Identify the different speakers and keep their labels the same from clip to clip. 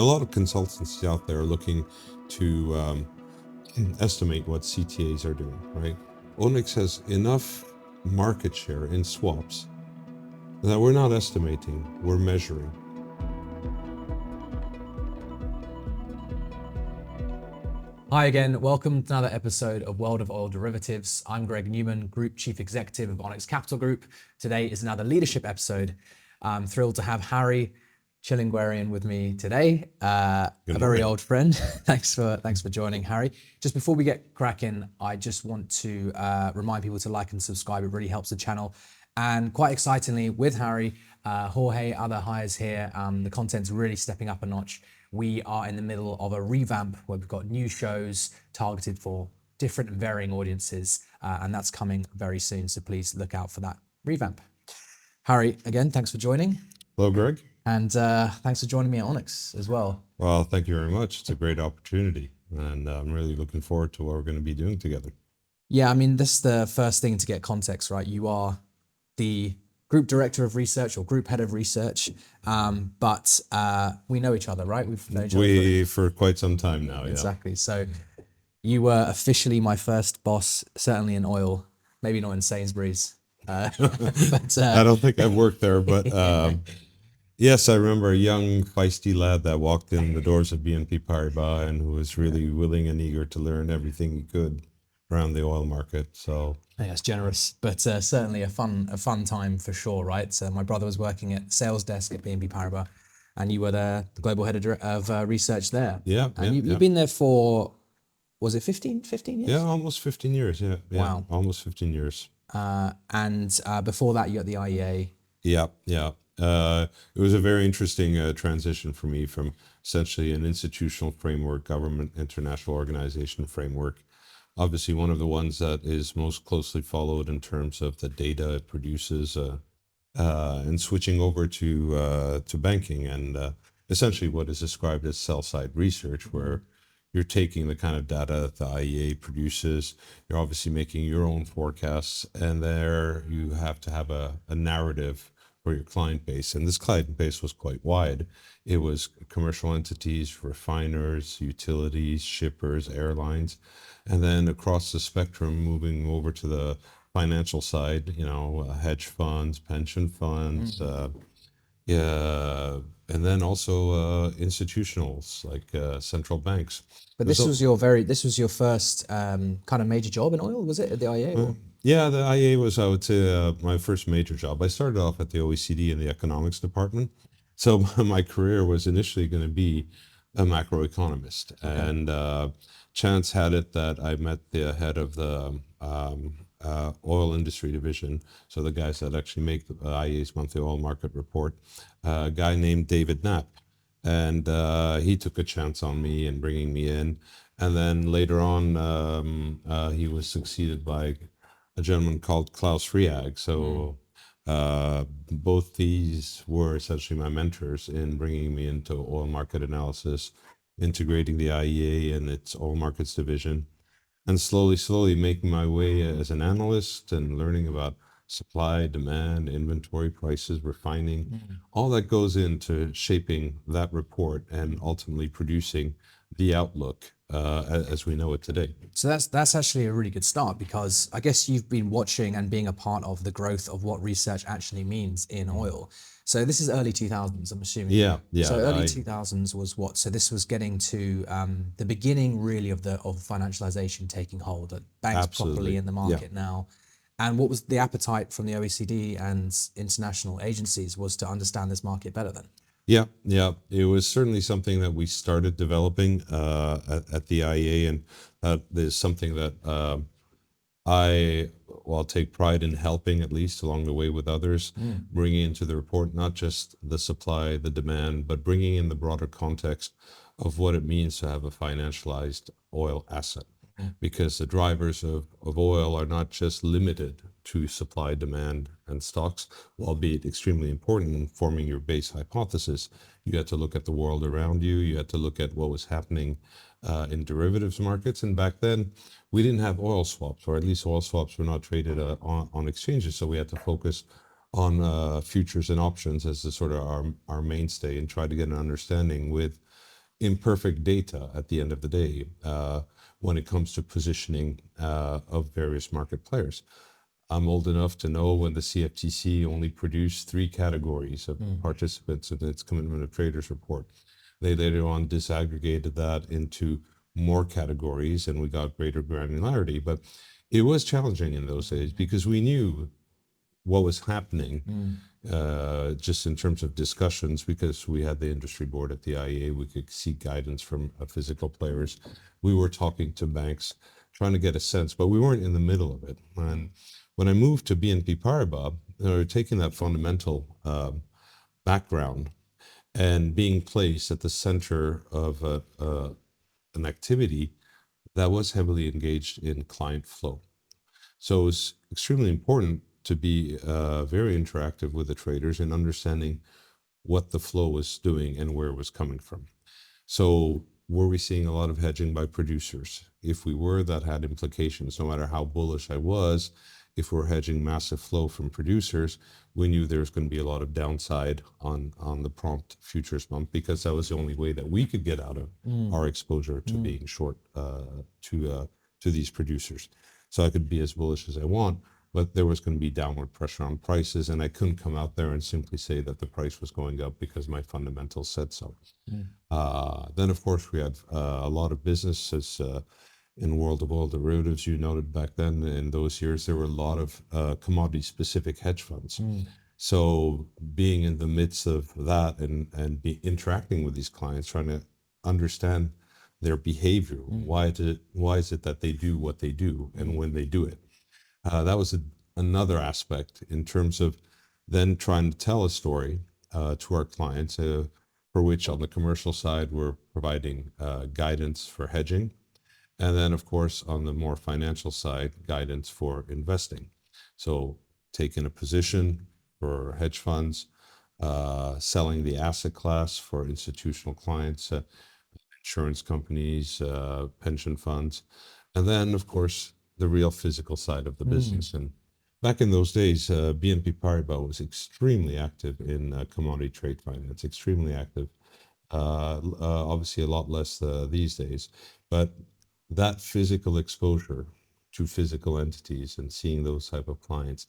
Speaker 1: lot of consultants out there looking to estimate what CTAs are doing, right? Onyx has enough market share in swaps that we're not estimating, we're measuring.
Speaker 2: Hi again, welcome to another episode of World of Oil Derivatives. I'm Greg Newman, Group Chief Executive of Onyx Capital Group. Today is another leadership episode. I'm thrilled to have Harry Tchilinguirian with me today, a very old friend. Thanks for joining, Harry. Just before we get cracking, I just want to remind people to like and subscribe. It really helps the channel. And quite excitingly, with Harry, Jorge, other hires here, the content's really stepping up a notch. We are in the middle of a revamp where we've got new shows targeted for different and varying audiences, and that's coming very soon. So please look out for that revamp. Harry, again, thanks for joining.
Speaker 1: Hello, Greg.
Speaker 2: And thanks for joining me at Onyx as well.
Speaker 1: Well, thank you very much. It's a great opportunity, and I'm really looking forward to what we're going to be doing together.
Speaker 2: Yeah, I mean, this is the first thing to get context, right? You are the Group Director of Research or Group Head of Research, but we know each other, right? We've known each other
Speaker 1: for quite some time now.
Speaker 2: Exactly. So you were officially my first boss, certainly in oil, maybe not in Sainsbury's. But
Speaker 1: I don't think I've worked there, but yes, I remember a young, feisty lad that walked in the doors of BNP Paribas and who was really willing and eager to learn everything he could around the oil market. So
Speaker 2: yeah, it's generous, but certainly a fun time for sure, right? So my brother was working at sales desk at BNP Paribas, and you were the global head of research there.
Speaker 1: Yeah,
Speaker 2: and you've been there for, was it 15 years?
Speaker 1: Yeah, almost 15 years. Yeah,
Speaker 2: wow,
Speaker 1: almost 15 years.
Speaker 2: And before that, you at the IEA.
Speaker 1: Yeah. It was a very interesting transition for me from essentially an institutional framework, government, international organization framework. Obviously, one of the ones that is most closely followed in terms of the data it produces, and switching over to banking and essentially what is described as sell-side research, where you're taking the kind of data that the IEA produces, you're obviously making your own forecasts, and there you have to have a narrative for your client base. And this client base was quite wide. It was commercial entities, refiners, utilities, shippers, airlines, and then across the spectrum, moving over to the financial side, hedge funds, pension funds, and then also institutionals like central banks.
Speaker 2: But this was your first kind of major job in oil, was it, at the IEA?
Speaker 1: Yeah, the IEA was, I would say, my first major job. I started off at the OECD in the economics department. So my career was initially going to be a macroeconomist. Okay. And chance had it that I met the head of the oil industry division, so the guys that actually make the IEA's monthly oil market report, a guy named David Knapp. And he took a chance on me and bringing me in. And then later on, he was succeeded by a gentleman called Klaus Friag. So both these were essentially my mentors in bringing me into oil market analysis, integrating the IEA and its oil markets division, and slowly making my way as an analyst and learning about supply, demand, inventory, prices, refining, all that goes into shaping that report and ultimately producing the outlook as we know it today.
Speaker 2: So that's actually a really good start, because I guess you've been watching and being a part of the growth of what research actually means in oil. So this is early 2000s, I'm assuming.
Speaker 1: Yeah.
Speaker 2: So early 2000s was what? So this was getting to the beginning really of financialization taking hold, that banks properly in the market now. And what was the appetite from the OECD and international agencies was to understand this market better then?
Speaker 1: Yeah. It was certainly something that we started developing at the IEA, and that is something that I'll take pride in helping, at least along the way with others, bringing into the report not just the supply, the demand, but bringing in the broader context of what it means to have a financialized oil asset. Because the drivers of oil are not just limited to supply, demand, and stocks, albeit extremely important in forming your base hypothesis. You had to look at the world around you. You had to look at what was happening in derivatives markets. And back then, we didn't have oil swaps, or at least oil swaps were not traded on exchanges. So we had to focus on futures and options as the sort of our mainstay, and try to get an understanding with imperfect data at the end of the day when it comes to positioning of various market players. I'm old enough to know when the CFTC only produced 3 categories of participants in its Commitment of Traders report. They later on disaggregated that into more categories and we got greater granularity. But it was challenging in those days because we knew what was happening just in terms of discussions, because we had the industry board at the IEA. We could seek guidance from physical players. We were talking to banks, trying to get a sense, but we weren't in the middle of it. And when I moved to BNP Paribas, taking that fundamental background and being placed at the center of an activity that was heavily engaged in client flow. So it was extremely important to be very interactive with the traders and understanding what the flow was doing and where it was coming from. So were we seeing a lot of hedging by producers? If we were, that had implications. No matter how bullish I was, if we're hedging massive flow from producers, we knew there was going to be a lot of downside on the prompt futures month, because that was the only way that we could get out of our exposure to being short to these producers. So I could be as bullish as I want, but there was going to be downward pressure on prices, and I couldn't come out there and simply say that the price was going up because my fundamentals said so. Then, of course, we had a lot of businesses in world of oil derivatives. You noted back then, in those years, there were a lot of commodity-specific hedge funds. So being in the midst of that and be interacting with these clients, trying to understand their behavior, why is it that they do what they do and when they do it. That was another aspect in terms of then trying to tell a story to our clients, for which on the commercial side, we're providing guidance for hedging. And then, of course, on the more financial side, guidance for investing. So taking a position for hedge funds, selling the asset class for institutional clients, insurance companies, pension funds, and then, of course, the real physical side of the business. And back in those days, BNP Paribas was extremely active in commodity trade finance, extremely active. Obviously, a lot less these days, but that physical exposure to physical entities and seeing those type of clients,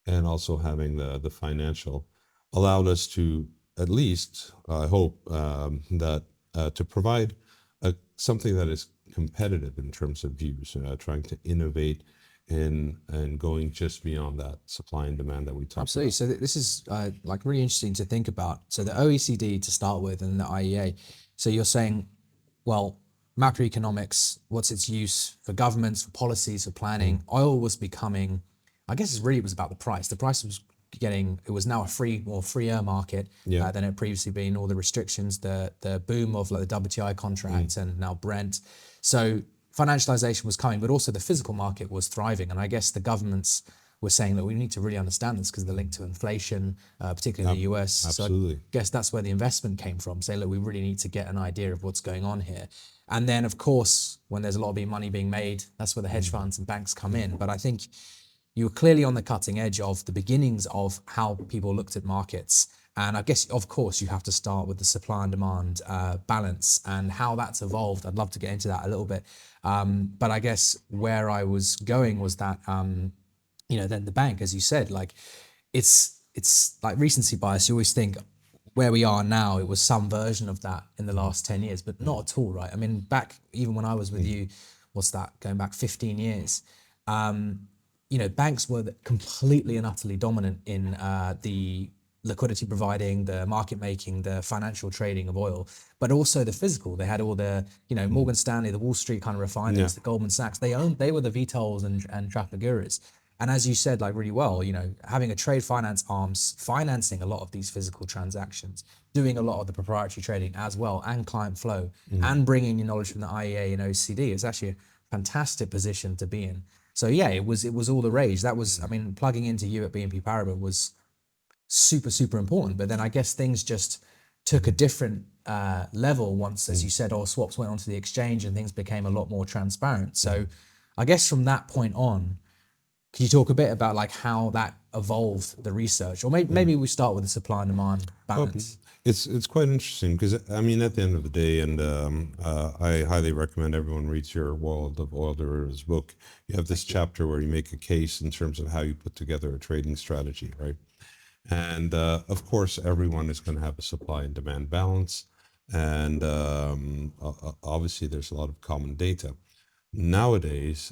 Speaker 1: and also having the financial, allowed us to at least, I hope, that to provide something that is competitive in terms of views, trying to innovate and going just beyond that supply and demand that we talked
Speaker 2: Absolutely.
Speaker 1: about.
Speaker 2: So this is like really interesting to think about. So the OECD to start with, and the IEA. So you're saying, well, macroeconomics, what's its use for governments, for policies, for planning? Oil was becoming, I guess it really was about the price. The price was it was now a more freer market than it had previously been. All the restrictions, the boom of like the WTI contract and now Brent. So financialization was coming, but also the physical market was thriving. And I guess the governments were saying that we need to really understand this because they're linked to inflation, particularly in the US.
Speaker 1: Absolutely.
Speaker 2: So I guess that's where the investment came from. Say, look, we really need to get an idea of what's going on here. And then, of course, when there's a lot of money being made, that's where the hedge funds and banks come in. But I think you were clearly on the cutting edge of the beginnings of how people looked at markets. And I guess, of course, you have to start with the supply and demand balance and how that's evolved. I'd love to get into that a little bit. But I guess where I was going was that, then the bank, as you said, like it's like recency bias. You always think where we are now, it was some version of that in the last 10 years, but not at all, right? I mean, back even when I was with you, what's that, going back 15 years, banks were completely and utterly dominant in the liquidity providing, the market making, the financial trading of oil, but also the physical. They had all the, Morgan Stanley, the Wall Street kind of refiners, the Goldman Sachs. They were the Vitols and Trafalgaras. And as you said, like really well, having a trade finance arms, financing a lot of these physical transactions, doing a lot of the proprietary trading as well, and client flow, and bringing your knowledge from the IEA and OECD is actually a fantastic position to be in. So yeah, it was all the rage. That was, I mean, plugging into you at BNP Paribas was super, super important. But then I guess things just took a different level once, as you said, all swaps went onto the exchange and things became a lot more transparent. So I guess from that point on, Can you talk a bit about like how that evolved the research, or maybe we start with the supply and demand balance?
Speaker 1: It's quite interesting because I mean at the end of the day, and I highly recommend everyone reads your World of Oil Derivatives book. You have this chapter where you make a case in terms of how you put together a trading strategy, right? And of course, everyone is going to have a supply and demand balance, and obviously there's a lot of common data. Nowadays,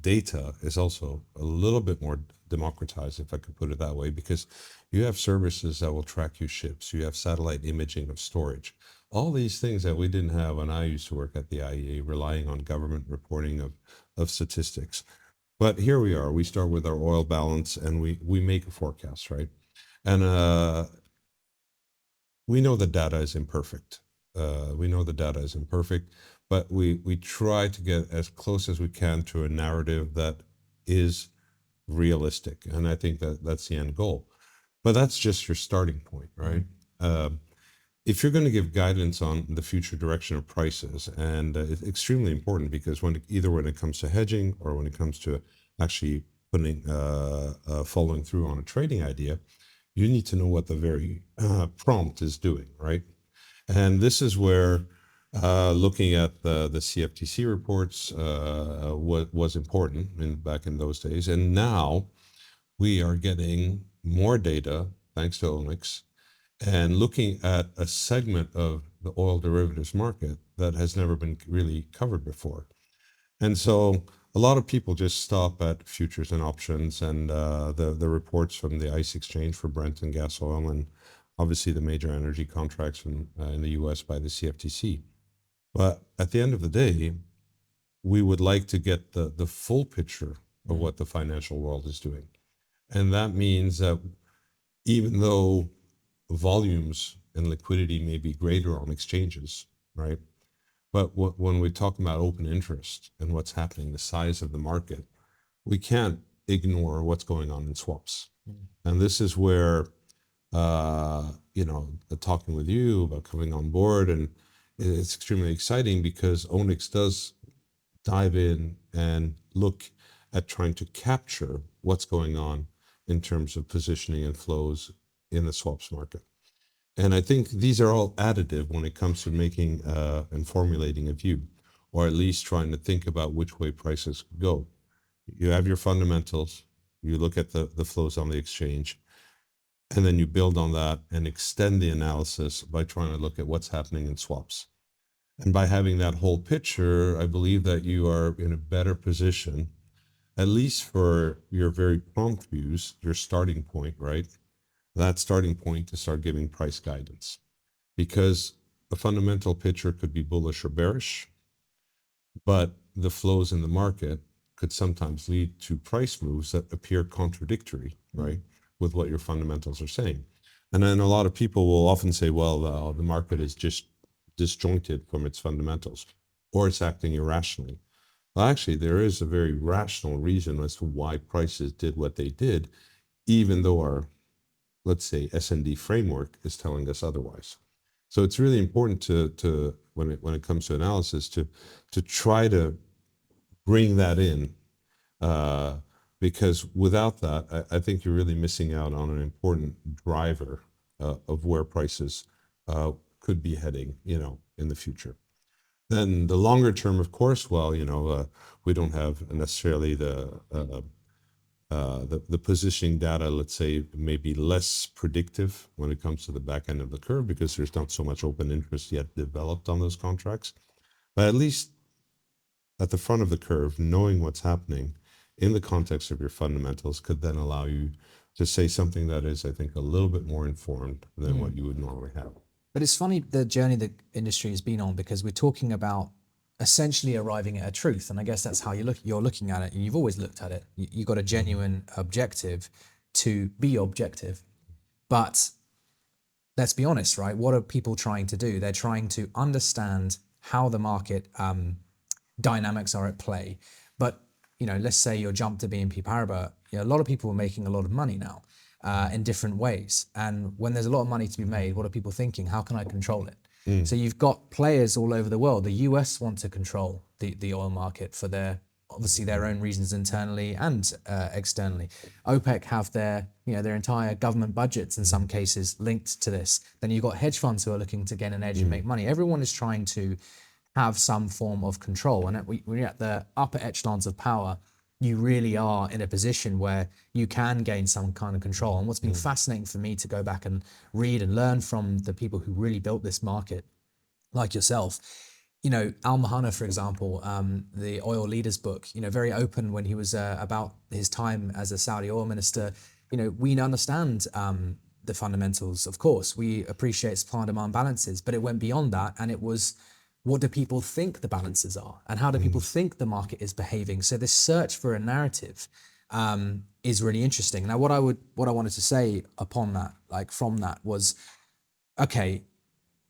Speaker 1: data is also a little bit more democratized, if I could put it that way, because you have services that will track your ships. You have satellite imaging of storage. All these things that we didn't have when I used to work at the IEA, relying on government reporting of statistics. But here we are. We start with our oil balance and we make a forecast, right? And we know the data is imperfect. We know the data is imperfect, but we try to get as close as we can to a narrative that is realistic. And I think that that's the end goal. But that's just your starting point, right? If you're going to give guidance on the future direction of prices, and it's extremely important because either when it comes to hedging or when it comes to actually putting following through on a trading idea, you need to know what the very prompt is doing, right? And this is where looking at the CFTC reports was important back in those days. And now we are getting more data thanks to Onyx and looking at a segment of the oil derivatives market that has never been really covered before. And so a lot of people just stop at futures and options and the reports from the ICE exchange for Brent and gas oil, and obviously the major energy contracts in the US by the CFTC. But at the end of the day, we would like to get the full picture of what the financial world is doing. And that means that even though volumes and liquidity may be greater on exchanges, right? But when we talk about open interest and what's happening, the size of the market, we can't ignore what's going on in swaps. And this is where, talking with you about coming on board, and it's extremely exciting because Onyx does dive in and look at trying to capture what's going on in terms of positioning and flows in the swaps market. And I think these are all additive when it comes to making and formulating a view, or at least trying to think about which way prices go. You have your fundamentals, you look at the flows on the exchange, and then you build on that and extend the analysis by trying to look at what's happening in swaps. And by having that whole picture, I believe that you are in a better position, at least for your very prompt views, your starting point, right? That starting point to start giving price guidance. Because a fundamental picture could be bullish or bearish, but the flows in the market could sometimes lead to price moves that appear contradictory, right, with what your fundamentals are saying. And then a lot of people will often say, well, the market is just disjointed from its fundamentals, or it's acting irrationally. Well, actually, there is a very rational reason as to why prices did what they did, even though our, let's say, S&D framework is telling us otherwise. So it's really important to when it comes to analysis to try to bring that in, because without that, I think you're really missing out on an important driver of where prices could be heading, in the future. Then the longer term, of course, well, we don't have necessarily the positioning data, let's say, may be less predictive when it comes to the back end of the curve because there's not so much open interest yet developed on those contracts. But at least at the front of the curve, knowing what's happening in the context of your fundamentals could then allow you to say something that is, I think, a little bit more informed than what you would normally have.
Speaker 2: But it's funny the journey the industry has been on, because we're talking about essentially arriving at a truth, and I guess that's how you're looking at it, and you've always looked at it. You've got a genuine objective to be objective. But let's be honest, right? What are people trying to do? They're trying to understand how the market dynamics are at play. But let's say your jump to BNP Paribas, a lot of people are making a lot of money now in different ways. And when there's a lot of money to be made, what are people thinking? How can I control it? So you've got players all over the world. The US want to control the oil market for their obviously their own reasons internally and externally. OPEC have their entire government budgets in some cases linked to this. Then you've got hedge funds who are looking to gain an edge and make money. Everyone is trying to have some form of control. And when you're at the upper echelons of power, you really are in a position where you can gain some kind of control. And what's been fascinating for me to go back and read and learn from the people who really built this market, like yourself, Al Mahana, for example, the oil leaders book, very open when he was about his time as a Saudi oil minister. We understand the fundamentals, of course. We appreciate supply and demand balances, but it went beyond that. And it was, what do people think the balances are? And how do people think the market is behaving? So this search for a narrative is really interesting. Now, what I wanted to say upon that, like from that, was, okay,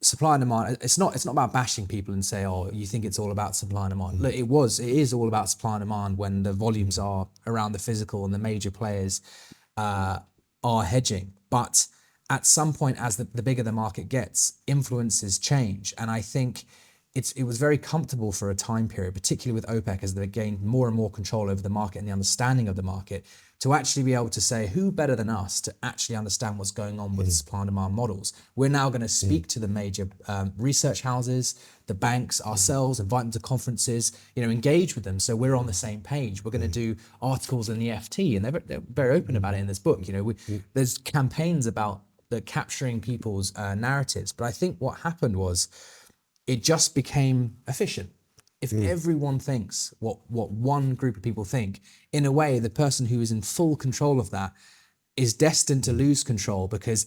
Speaker 2: supply and demand, it's not about bashing people and say, oh, you think it's all about supply and demand. Look, it is all about supply and demand when the volumes are around the physical and the major players are hedging. But at some point, as the bigger the market gets, influences change. And I think it was very comfortable for a time period, particularly with OPEC, as they gained more and more control over the market and the understanding of the market, to actually be able to say, who better than us to actually understand what's going on with the supply and demand models? We're now going to speak to the major research houses, the banks, ourselves, invite them to conferences, engage with them. So we're on the same page. We're going to do articles in the FT, and they're very open about it in this book. There's campaigns about capturing people's narratives. But I think what happened was, it just became efficient. If everyone thinks what one group of people think, in a way, the person who is in full control of that is destined to lose control, because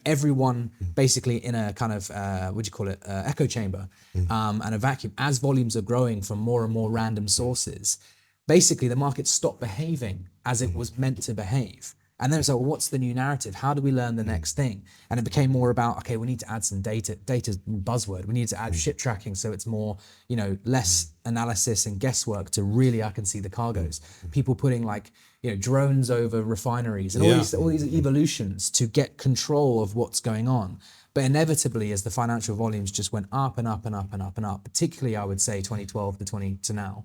Speaker 2: everyone basically in a kind of echo chamber and a vacuum, as volumes are growing from more and more random sources, basically the market stopped behaving as it was meant to behave. And then it's like, well, what's the new narrative? How do we learn the next thing? And it became more about, okay, we need to add some data. Data's buzzword. We need to add ship tracking, so it's more, less analysis and guesswork to really, I can see the cargoes. People putting drones over refineries and all these evolutions to get control of what's going on. But inevitably, as the financial volumes just went up and up and up and up and up, particularly I would say 2012 to now,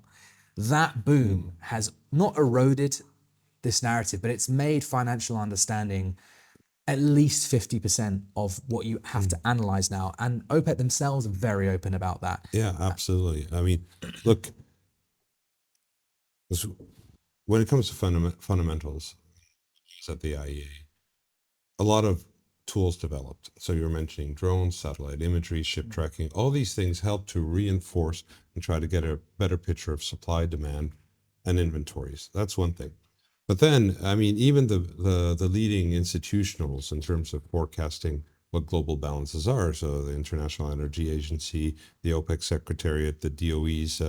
Speaker 2: that boom has not eroded this narrative, but it's made financial understanding at least 50% of what you have to analyze now. And OPEC themselves are very open about that.
Speaker 1: Yeah, absolutely. I mean, look, when it comes to fundamentals at the IEA, a lot of tools developed. So you're mentioning drones, satellite imagery, ship tracking. All these things help to reinforce and try to get a better picture of supply, demand, and inventories. That's one thing. But then, I mean, even the leading institutionals in terms of forecasting what global balances are, so the International Energy Agency, the OPEC Secretariat, the DOE's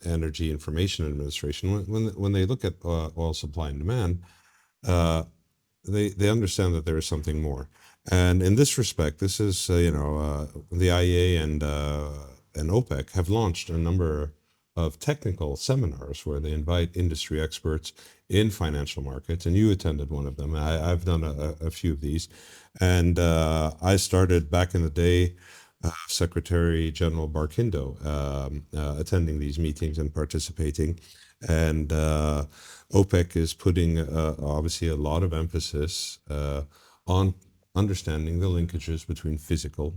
Speaker 1: Energy Information Administration, when they look at oil supply and demand, they understand that there is something more. And in this respect, this is, the IEA and OPEC have launched a number of technical seminars where they invite industry experts in financial markets, and you attended one of them. I've done a few of these, and I started back in the day, Secretary General Barkindo attending these meetings and participating, and OPEC is putting obviously a lot of emphasis on understanding the linkages between physical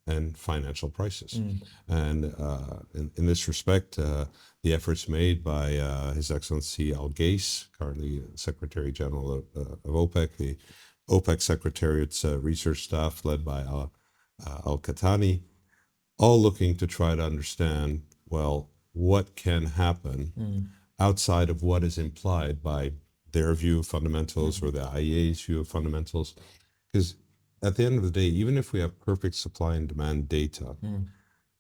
Speaker 1: and financial prices. And in this respect, the efforts made by His Excellency Al Ghais, currently Secretary General of OPEC, the OPEC Secretariat's research staff led by Al Khatani, all looking to try to understand, well, what can happen outside of what is implied by their view of fundamentals or the IEA's view of fundamentals. Because at the end of the day, even if we have perfect supply and demand data,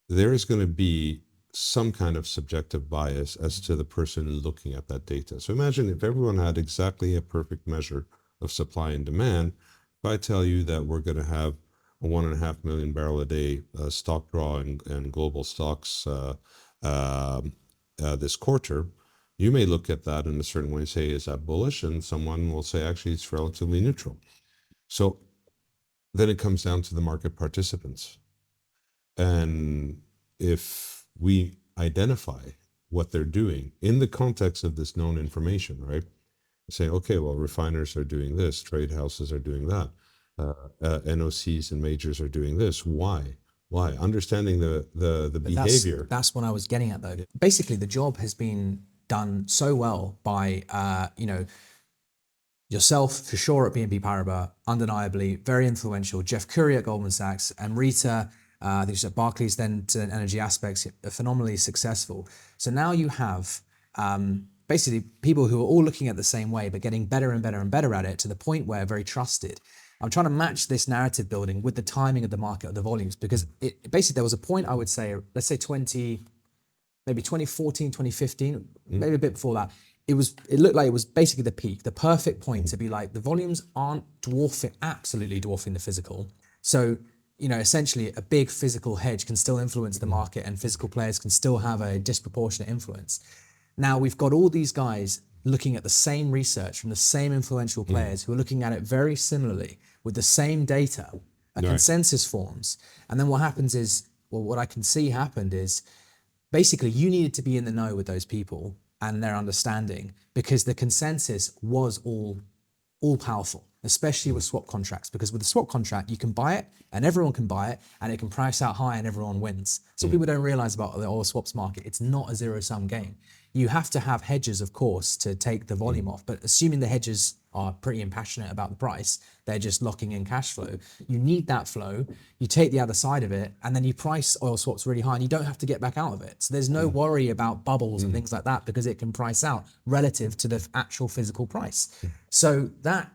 Speaker 1: there is going to be some kind of subjective bias as to the person looking at that data. So imagine if everyone had exactly a perfect measure of supply and demand. If I tell you that we're going to have a 1.5 million barrel a day stock draw in global stocks this quarter, you may look at that in a certain way and say, is that bullish? And someone will say, actually, it's relatively neutral. So then it comes down to the market participants. And if we identify what they're doing in the context of this known information, right? Saying, okay, well, refiners are doing this, trade houses are doing that, NOCs and majors are doing this. Why? Why? Understanding the
Speaker 2: But that's
Speaker 1: behavior.
Speaker 2: that's what I was getting at, though. Basically, the job has been done so well by yourself for sure at BNP Paribas, undeniably very influential. Jeff Curry at Goldman Sachs, and Rita, I think she's at Barclays, then to Energy Aspects, phenomenally successful. So now you have basically people who are all looking at the same way, but getting better and better and better at it to the point where very trusted. I'm trying to match this narrative building with the timing of the market, of the volumes, because it basically there was a point, I would say, let's say 2014, 2015, maybe a bit before that. It looked like it was basically the peak, the perfect point to be like, the volumes aren't absolutely dwarfing the physical. So, essentially a big physical hedge can still influence the market, and physical players can still have a disproportionate influence. Now we've got all these guys looking at the same research from the same influential players who are looking at it very similarly with the same data. A consensus forms. And then what happens is, well, what I can see happened is basically you needed to be in the know with those people and their understanding, because the consensus was all powerful, especially with swap contracts, because with the swap contract, you can buy it and everyone can buy it and it can price out high and everyone wins. So people don't realize about the oil swaps market. It's not a zero-sum game. You have to have hedges, of course, to take the volume off, but assuming the hedges are pretty impassionate about the price, they're just locking in cash flow. You need that flow, you take the other side of it, and then you price oil swaps really high and you don't have to get back out of it. So there's no worry about bubbles and things like that, because it can price out relative to the actual physical price. So that,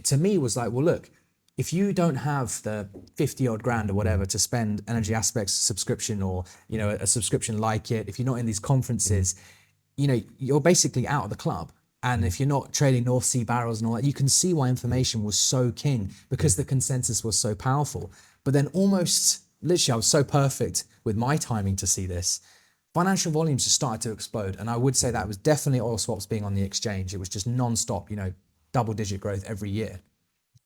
Speaker 2: to me, was like, well, look, if you don't have the 50 odd grand or whatever to spend Energy Aspects subscription, or, a subscription like it, if you're not in these conferences, you're basically out of the club. And if you're not trading North Sea barrels and all that, you can see why information was so king, because the consensus was so powerful. But then almost, literally, I was so perfect with my timing to see this. Financial volumes just started to explode. And I would say that was definitely oil swaps being on the exchange. It was just non-stop, double-digit growth every year.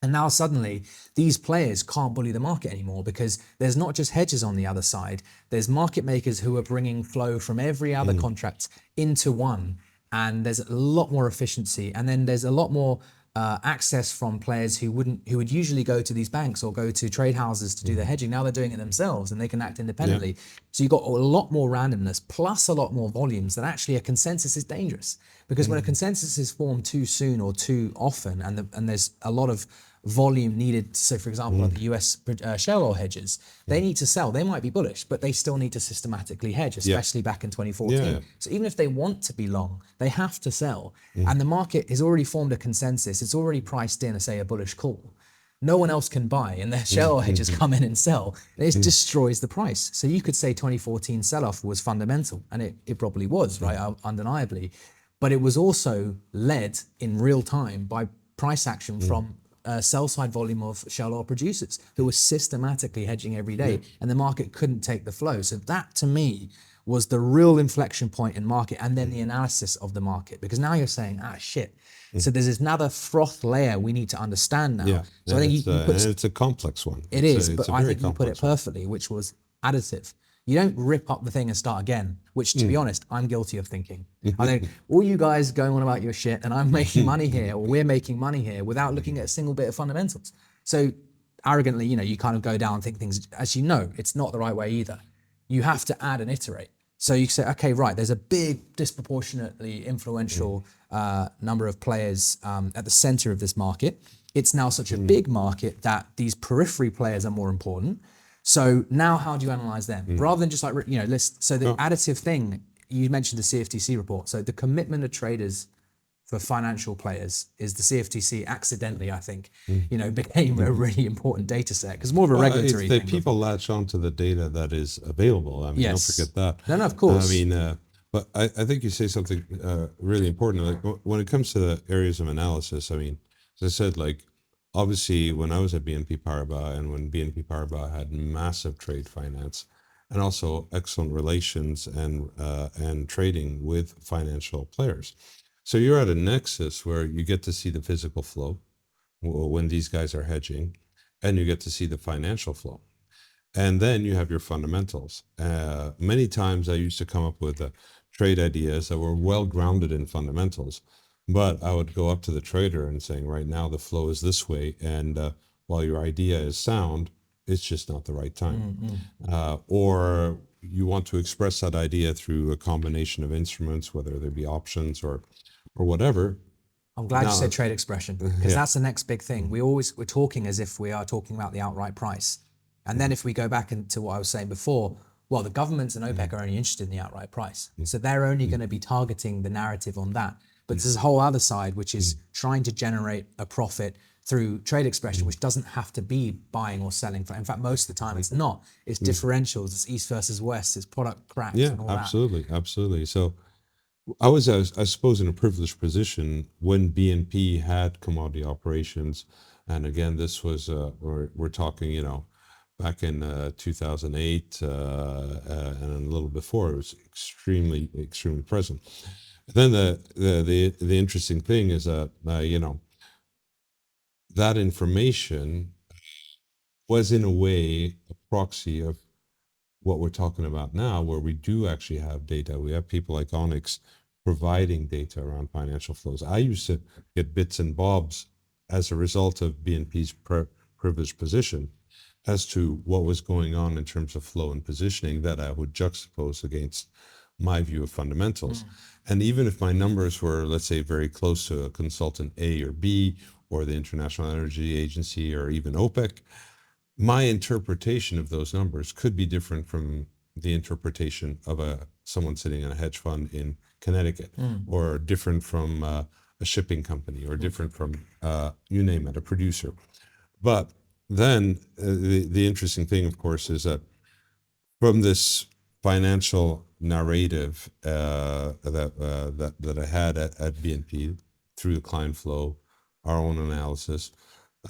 Speaker 2: And now suddenly these players can't bully the market anymore, because there's not just hedges on the other side. There's market makers who are bringing flow from every other contract into one. And there's a lot more efficiency. And then there's a lot more access from players who would usually go to these banks or go to trade houses to do the hedging. Now they're doing it themselves and they can act independently. So you've got a lot more randomness plus a lot more volumes. That actually a consensus is dangerous, because when a consensus is formed too soon or too often, and there's a lot of volume needed. So for example, like the US shale oil hedges, they need to sell. They might be bullish, but they still need to systematically hedge, especially back in 2014. So even if they want to be long, they have to sell. And the market has already formed a consensus. It's already priced in, say, a bullish call. No one else can buy, and the shale oil hedges come in and sell. It destroys the price. So you could say 2014 sell-off was fundamental, and it probably was, right, undeniably. But it was also led in real time by price action from sell-side volume of shale oil producers who were systematically hedging every day, and the market couldn't take the flow. So that, to me, was the real inflection point in market, and then the analysis of the market, because now you're saying, shit. So there's another froth layer we need to understand now. So I think
Speaker 1: it's a complex one.
Speaker 2: It is, but I think you put it perfectly, which was additive. You don't rip up the thing and start again, which, to be honest, I'm guilty of thinking. I think all you guys going on about your shit and I'm making money here, or we're making money here, without looking at a single bit of fundamentals. So arrogantly, you kind of go down and think things, as you know, it's not the right way either. You have to add and iterate. So you say, okay, right, there's a big, disproportionately influential number of players at the center of this market. It's now such a big market that these periphery players are more important. So now how do you analyze them? Rather than just like, so the additive thing, you mentioned the CFTC report. So the commitment of traders for financial players is the CFTC accidentally, I think, became a really important data set, because more of a regulatory thing.
Speaker 1: People latch onto the data that is available. I mean, don't forget that.
Speaker 2: No, of course.
Speaker 1: I mean, but I think you say something really important. Like when it comes to the areas of analysis, I mean, as I said, like, obviously, when I was at BNP Paribas, and when BNP Paribas had massive trade finance and also excellent relations and trading with financial players. So you're at a nexus where you get to see the physical flow when these guys are hedging, and you get to see the financial flow. And then you have your fundamentals. Many times I used to come up with trade ideas that were well grounded in fundamentals. But I would go up to the trader and saying, right now the flow is this way, and while your idea is sound, it's just not the right time. Or you want to express that idea through a combination of instruments, whether they be options or whatever.
Speaker 2: I'm glad you
Speaker 1: Now,
Speaker 2: said trade expression, because
Speaker 1: yeah,
Speaker 2: that's the next big thing. We're talking as if we are talking about the outright price. And then if we go back into what I was saying before, well, the governments and OPEC are only interested in the outright price. So they're only going to be targeting the narrative on that. But there's a whole other side, which is trying to generate a profit through trade expression, which doesn't have to be buying or selling. In fact, most of the time it's not. It's differentials, it's east versus west, it's product cracks
Speaker 1: yeah,
Speaker 2: and all that.
Speaker 1: absolutely. So I was, I suppose, in a privileged position when BNP had commodity operations, and again, this was we're talking, back in 2008 and a little before. It was extremely present. Then the interesting thing is that that information was in a way a proxy of what we're talking about now, where we do actually have data. We have people like Onyx providing data around financial flows. I used to get bits and bobs as a result of BNP's privileged position as to what was going on in terms of flow and positioning that I would juxtapose against my view of fundamentals. And even if my numbers were, let's say, very close to a consultant A or B, or the International Energy Agency, or even OPEC, my interpretation of those numbers could be different from the interpretation of someone sitting in a hedge fund in Connecticut, or different from a shipping company, or different from you name it, a producer. But then the interesting thing, of course, is that from this financial narrative that I had at BNP through the client flow, our own analysis,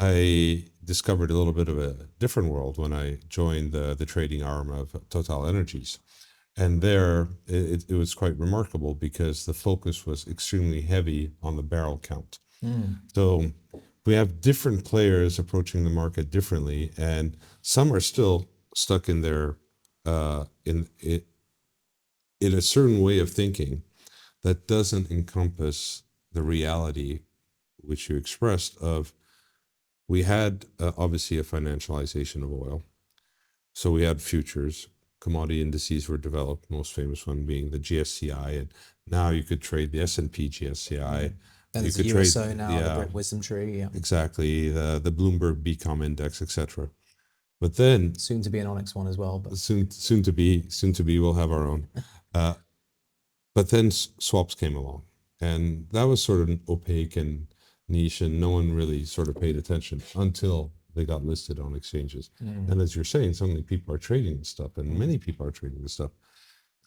Speaker 1: I discovered a little bit of a different world when I joined the trading arm of Total Energies. And there, it was quite remarkable because the focus was extremely heavy on the barrel count. So we have different players approaching the market differently, and some are still stuck in their in a certain way of thinking that doesn't encompass the reality which you expressed of. We had obviously a financialization of oil. So we had futures, commodity indices were developed, most famous one being the GSCI. And now you could trade the S&P GSCI.
Speaker 2: Then
Speaker 1: You
Speaker 2: there's
Speaker 1: could
Speaker 2: the
Speaker 1: trade,
Speaker 2: USO now, the Brit Wisdom Tree, yeah.
Speaker 1: exactly, the Bloomberg BCom index, etc. But then
Speaker 2: Soon to be an Onyx one as well. But
Speaker 1: soon to be, we'll have our own. Uh, But then swaps came along, and that was sort of an opaque and niche, and no one really sort of paid attention until they got listed on exchanges. And as you're saying, suddenly people are trading this stuff, and many people are trading this stuff.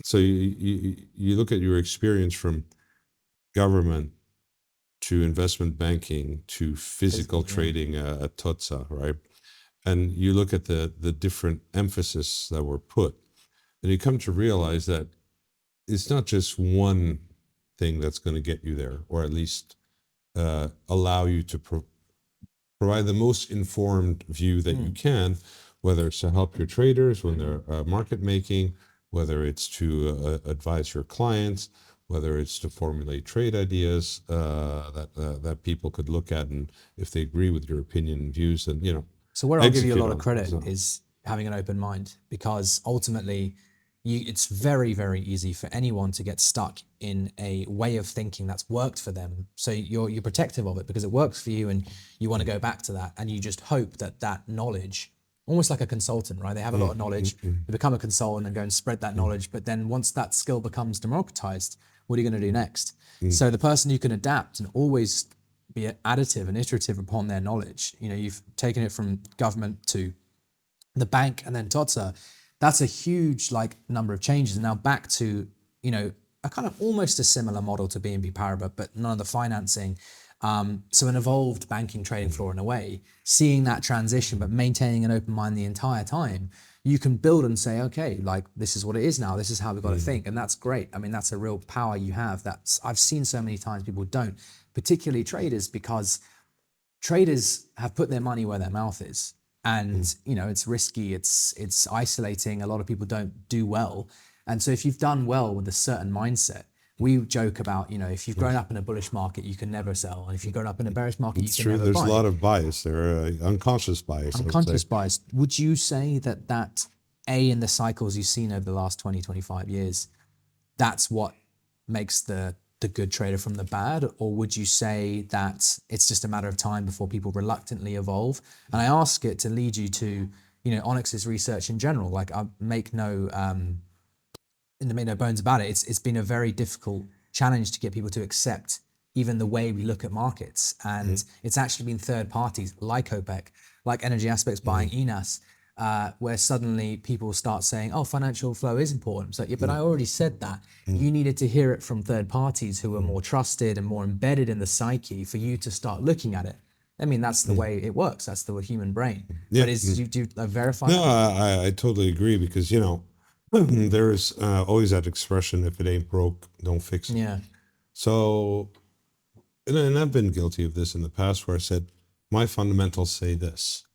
Speaker 1: So you look at your experience from government to investment banking to physical trading at TOTSA, right? And you look at the different emphasis that were put, and you come to realize that it's not just one thing that's going to get you there, or at least allow you to provide the most informed view that you can, whether it's to help your traders when they're market making, whether it's to advise your clients, whether it's to formulate trade ideas that people could look at, and if they agree with your opinion and views, then
Speaker 2: so where I'll give you a
Speaker 1: execute
Speaker 2: lot of
Speaker 1: on.
Speaker 2: credit
Speaker 1: So,
Speaker 2: is having an open mind, because ultimately it's very, very easy for anyone to get stuck in a way of thinking that's worked for them. So you're protective of it because it works for you and you want to go back to that, and you just hope that that knowledge, almost like a consultant, right? They have a lot of knowledge, they become a consultant and go and spread that knowledge. But then once that skill becomes democratized, what are you going to do next? So the person who can adapt and always be additive and iterative upon their knowledge, you've taken it from government to the bank and then TOTSA, that's a huge number of changes. And now back to, a kind of almost a similar model to BNP Paribas, but none of the financing. So an evolved banking trading floor in a way, seeing that transition, but maintaining an open mind the entire time. You can build and say, okay, this is what it is now. This is how we've got to think. And that's great. I mean, that's a real power you have that I've seen so many times people don't, particularly traders, because traders have put their money where their mouth is. And, it's risky, it's isolating. A lot of people don't do well. And so if you've done well with a certain mindset, we joke about, if you've grown up in a bullish market, you can never sell. And if you've grown up in a bearish market,
Speaker 1: It's
Speaker 2: you can
Speaker 1: true.
Speaker 2: never
Speaker 1: There's a
Speaker 2: buy.
Speaker 1: lot of bias there, unconscious bias, I would say.
Speaker 2: Unconscious bias. Would you say that in the cycles you've seen over the last 20, 25 years, that's what makes the good trader from the bad? Or would you say that it's just a matter of time before people reluctantly evolve? And I ask it to lead you to, Onyx's research in general. Like, I make no bones about it. It's been a very difficult challenge to get people to accept even the way we look at markets. And it's actually been third parties like OPEC, like Energy Aspects buying ENAS, where suddenly people start saying, oh, financial flow is important. It's like, yeah, but I already said that. You needed to hear it from third parties who are more trusted and more embedded in the psyche for you to start looking at it. I mean, that's the way it works. That's the human brain.
Speaker 1: Yeah.
Speaker 2: But do you verify
Speaker 1: No,
Speaker 2: that?
Speaker 1: I totally agree because, there's always that expression, if it ain't broke, don't fix it.
Speaker 2: Yeah.
Speaker 1: So, and I've been guilty of this in the past where I said, my fundamentals say this.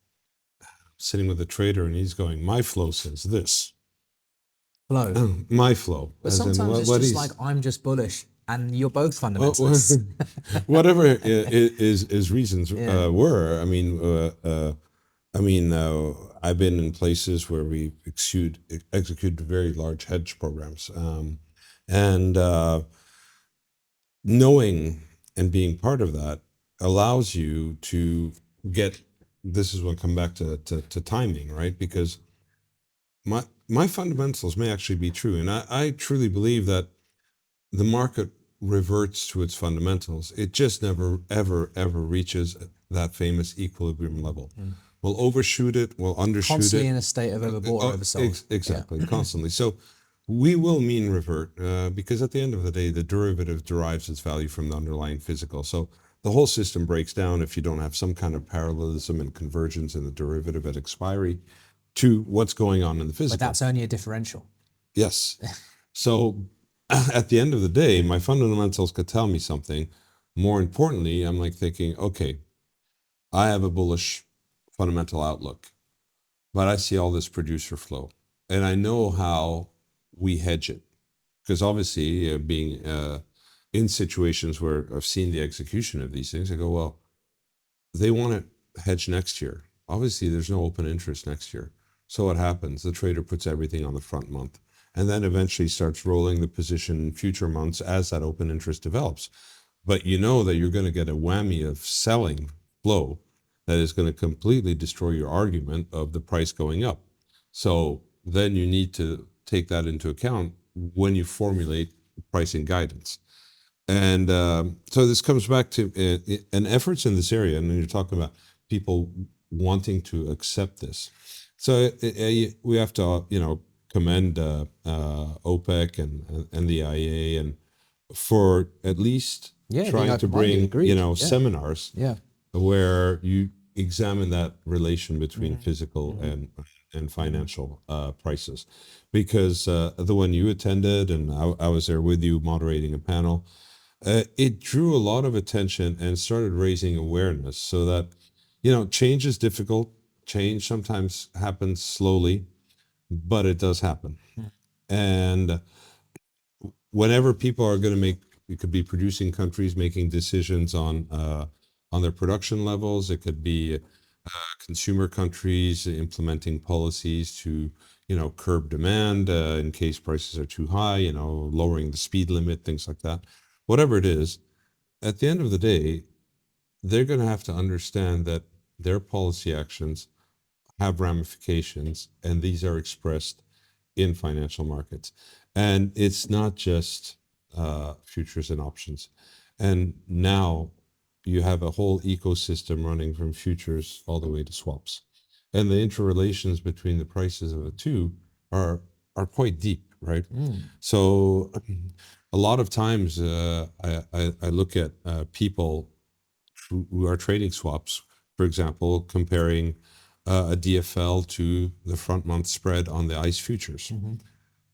Speaker 1: Sitting with a trader and he's going, my flow says this.
Speaker 2: Flow.
Speaker 1: My flow.
Speaker 2: But
Speaker 1: as in
Speaker 2: sometimes it's
Speaker 1: what
Speaker 2: just
Speaker 1: he's,
Speaker 2: like, I'm just bullish and you're both fundamentalists.
Speaker 1: whatever his reasons were. I've been in places where we execute very large hedge programs, and knowing and being part of that allows you to get. This is what come back to timing, right? Because my fundamentals may actually be true, and I truly believe that the market reverts to its fundamentals. It just never, ever reaches that famous equilibrium level. We'll overshoot it, we'll undershoot
Speaker 2: Constantly
Speaker 1: it.
Speaker 2: in a state of overbought or oversold.
Speaker 1: Exactly, constantly. So we will mean revert because at the end of the day, the derivative derives its value from the underlying physical. So the whole system breaks down if you don't have some kind of parallelism and convergence in the derivative at expiry to what's going on in the physical.
Speaker 2: But that's only a differential.
Speaker 1: Yes. So at the end of the day, my fundamentals could tell me something. More importantly, I'm like thinking, okay, I have a bullish fundamental outlook, but I see all this producer flow and I know how we hedge it. Because obviously being in situations where I've seen the execution of these things, I go, well, they want to hedge next year. Obviously there's no open interest next year. So what happens? The trader puts everything on the front month and then eventually starts rolling the position in future months as that open interest develops. But you know that you're going to get a whammy of selling flow that is going to completely destroy your argument of the price going up. So then you need to take that into account when you formulate pricing guidance. And so this comes back to and efforts in this area, and you're talking about people wanting to accept this. So we have to, commend OPEC and the IEA and for at least trying to bring, seminars where you examine that relation between physical and financial prices. Because the one you attended, and I was there with you moderating a panel, it drew a lot of attention and started raising awareness so that, change is difficult. Change sometimes happens slowly, but it does happen. And whenever people are going to it could be producing countries making decisions on their production levels. It could be consumer countries implementing policies to, curb demand in case prices are too high, lowering the speed limit, things like that. Whatever it is, at the end of the day, they're going to have to understand that their policy actions have ramifications, and these are expressed in financial markets. And it's not just futures and options. And now you have a whole ecosystem running from futures all the way to swaps. And the interrelations between the prices of the two are quite deep, right? So a lot of times I look at people who are trading swaps, for example, comparing a DFL to the front month spread on the ICE futures.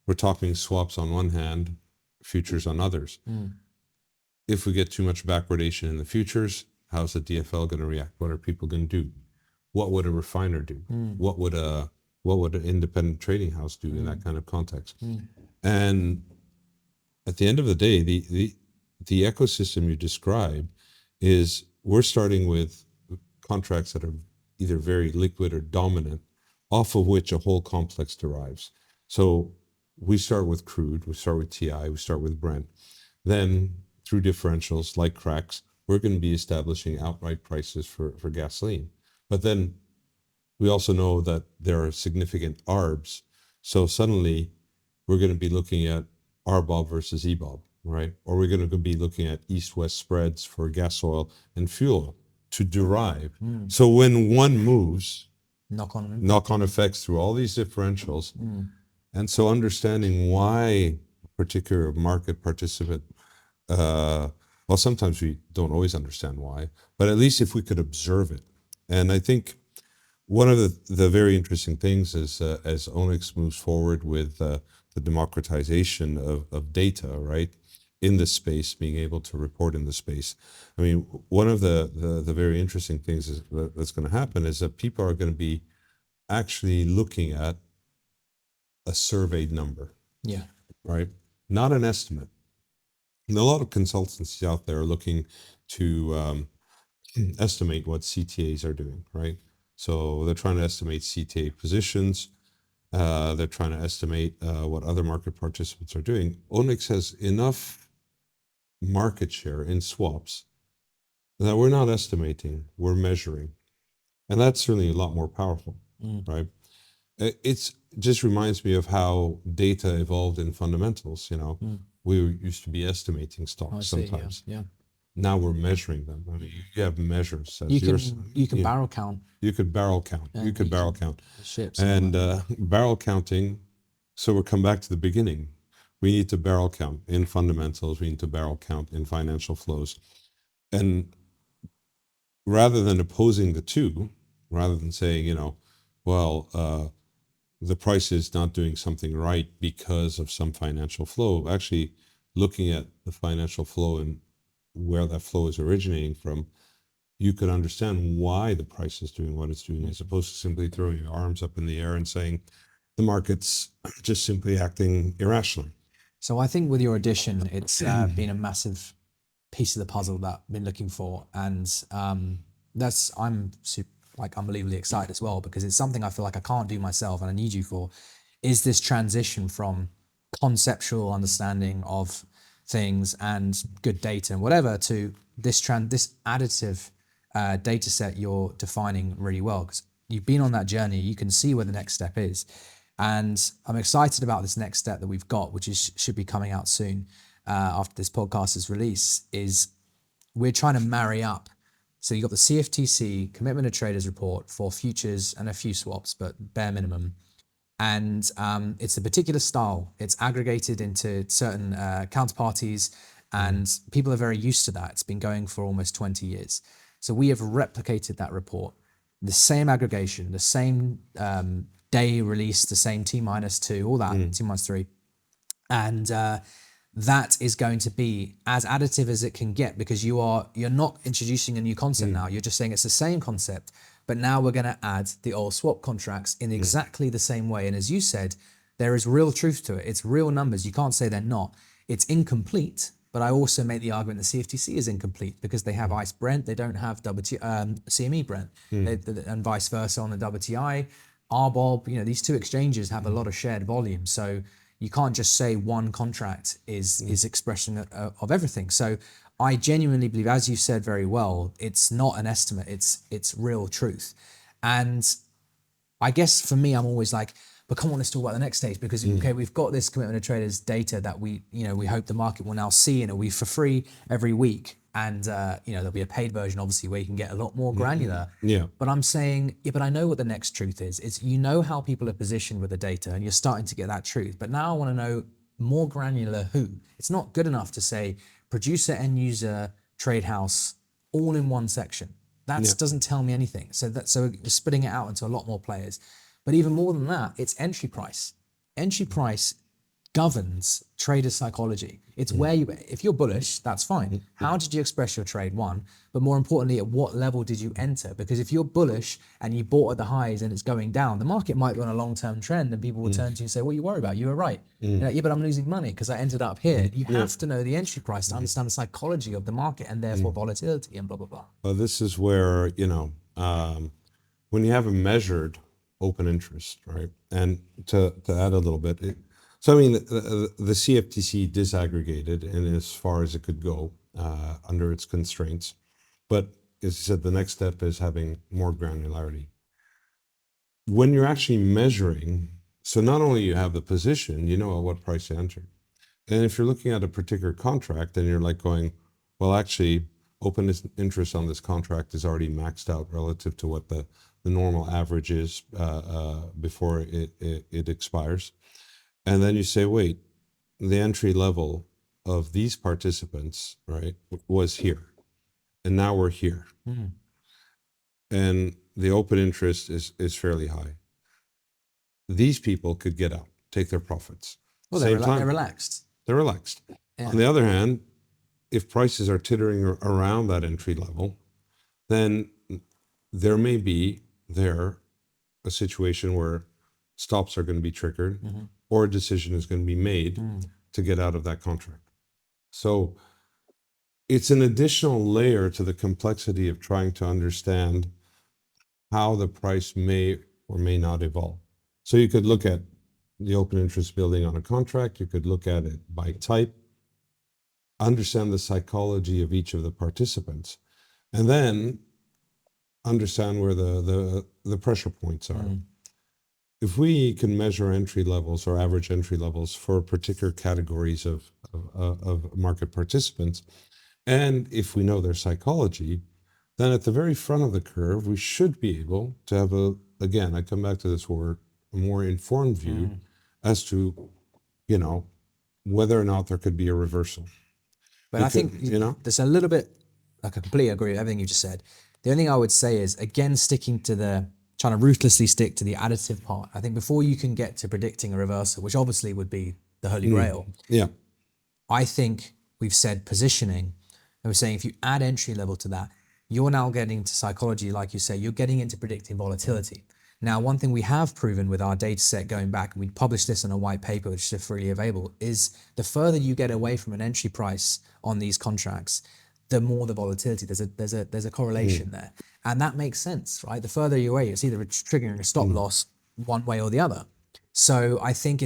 Speaker 1: We're talking swaps on one hand, futures on others. If we get too much backwardation in the futures, how's the DFL going to react? What are people going to do? What would a refiner do? What would an independent trading house do in that kind of context? And at the end of the day, the ecosystem you describe is we're starting with contracts that are either very liquid or dominant, off of which a whole complex derives. So we start with crude, we start with TI, we start with Brent. Then through differentials like cracks, we're going to be establishing outright prices for gasoline. But then we also know that there are significant ARBs. So suddenly we're going to be looking at RBOB versus EBOB, right? Or we're going to be looking at east-west spreads for gas oil and fuel oil to derive. So when one moves, knock-on effects through all these differentials. And so understanding why a particular market participant, well, sometimes we don't always understand why, but at least if we could observe it. And I think one of the very interesting things is as Onyx moves forward with the democratization of data, right, in the space, being able to report in the space. I mean, one of the very interesting things that's going to happen is that people are going to be actually looking at a surveyed number,
Speaker 2: Yeah.
Speaker 1: right? Not an estimate. And a lot of consultancies out there are looking to estimate what CTAs are doing, right? So they're trying to estimate CTA positions. They're trying to estimate what other market participants are doing. Onyx has enough market share in swaps that we're not estimating, we're measuring. And that's certainly a lot more powerful, right? It's just reminds me of how data evolved in fundamentals. We used to be estimating stocks sometimes.
Speaker 2: Yeah.
Speaker 1: Now we're measuring them. I mean, you have measures.
Speaker 2: You can barrel count.
Speaker 1: You could barrel count. You could barrel count.
Speaker 2: Ships.
Speaker 1: And barrel counting, so we'll come back to the beginning. We need to barrel count in fundamentals. We need to barrel count in financial flows. And rather than opposing the two, rather than saying, well, the price is not doing something right because of some financial flow, actually looking at the financial flow and where that flow is originating from, you could understand why the price is doing what it's doing, as opposed to simply throwing your arms up in the air and saying the market's just simply acting irrationally.
Speaker 2: So I think with your addition, it's been a massive piece of the puzzle that I've been looking for, and I'm unbelievably excited as well, because it's something I feel like I can't do myself, and I need you for. Is this transition from conceptual understanding of things and good data and whatever to this additive data set you're defining really well, because you've been on that journey. You can see where the next step is, and I'm excited about this next step that we've got, which should be coming out soon after this podcast is released. Is we're trying to marry up. So you got the CFTC Commitment of Traders report for futures and a few swaps, but bare minimum. And it's a particular style. It's aggregated into certain counterparties, and people are very used to that. It's been going for almost 20 years. So we have replicated that report, the same aggregation, the same day release, the same T-2, all that, T-3. And that is going to be as additive as it can get, because you're not introducing a new concept now. You're just saying it's the same concept, but now we're going to add the old swap contracts in exactly the same way. And as you said, there is real truth to it. It's real numbers. You can't say they're not. It's incomplete, but I also make the argument the CFTC is incomplete because they have ICE Brent, they don't have CME Brent, and vice versa on the WTI. RBOB, these two exchanges have a lot of shared volume. So you can't just say one contract is expression of everything. So I genuinely believe, as you said very well, it's not an estimate, it's real truth. And I guess for me, I'm always like, but come on, let's talk about the next stage, because okay, we've got this Commitment of Traders data that we hope the market will now see, and it'll be for free every week. And there'll be a paid version, obviously, where you can get a lot more granular.
Speaker 1: Yeah.
Speaker 2: But I'm saying, but I know what the next truth is. It's how people are positioned with the data, and you're starting to get that truth. But now I want to know more granular who. It's not good enough to say producer, end user, trade house, all in one section. That doesn't tell me anything. So we're splitting it out into a lot more players. But even more than that, it's entry price. Entry price governs trader psychology. It's where you, if you're bullish, that's fine. How did you express your trade? One, but more importantly, at what level did you enter? Because if you're bullish and you bought at the highs and it's going down, the market might be on a long-term trend and people will turn to you and say, what are you worried about? You were right. You're like, yeah, but I'm losing money because I ended up here. You have to know the entry price to understand the psychology of the market and therefore volatility and blah, blah, blah.
Speaker 1: Well, this is where, when you have a measured open interest, right? And to add a little bit, the CFTC disaggregated in as far as it could go under its constraints. But as you said, the next step is having more granularity. When you're actually measuring, so not only you have the position, you know at what price you entered. And if you're looking at a particular contract and you're like going, well, actually, open interest on this contract is already maxed out relative to what the normal average is before it expires. And then you say, wait, the entry level of these participants, right, was here. And now we're here. And the open interest is fairly high. These people could get out, take their profits.
Speaker 2: Well,
Speaker 1: Same
Speaker 2: they're
Speaker 1: time,
Speaker 2: relaxed.
Speaker 1: they're relaxed.
Speaker 2: Yeah.
Speaker 1: On the other hand, if prices are teetering around that entry level, then there may be a situation where stops are going to be triggered or a decision is going to be made to get out of that contract. So it's an additional layer to the complexity of trying to understand how the price may or may not evolve. So you could look at the open interest building on a contract, you could look at it by type, understand the psychology of each of the participants, and then understand where the pressure points are. If we can measure entry levels or average entry levels for particular categories of market participants, and if we know their psychology, then at the very front of the curve, we should be able to have again, I come back to this word, a more informed view as to, whether or not there could be a reversal.
Speaker 2: But I think there's a little bit, like I completely agree with everything you just said. The only thing I would say is, again, trying to ruthlessly stick to the additive part. I think before you can get to predicting a reversal, which obviously would be the holy grail, I think we've said positioning, and we're saying if you add entry level to that, you're now getting to psychology, like you say, you're getting into predicting volatility. Now, one thing we have proven with our data set going back, and we published this in a white paper, which is freely available, is the further you get away from an entry price on these contracts, the more the volatility. There's a correlation there. And that makes sense, right? The further you're away, it's either triggering a stop loss one way or the other. So I think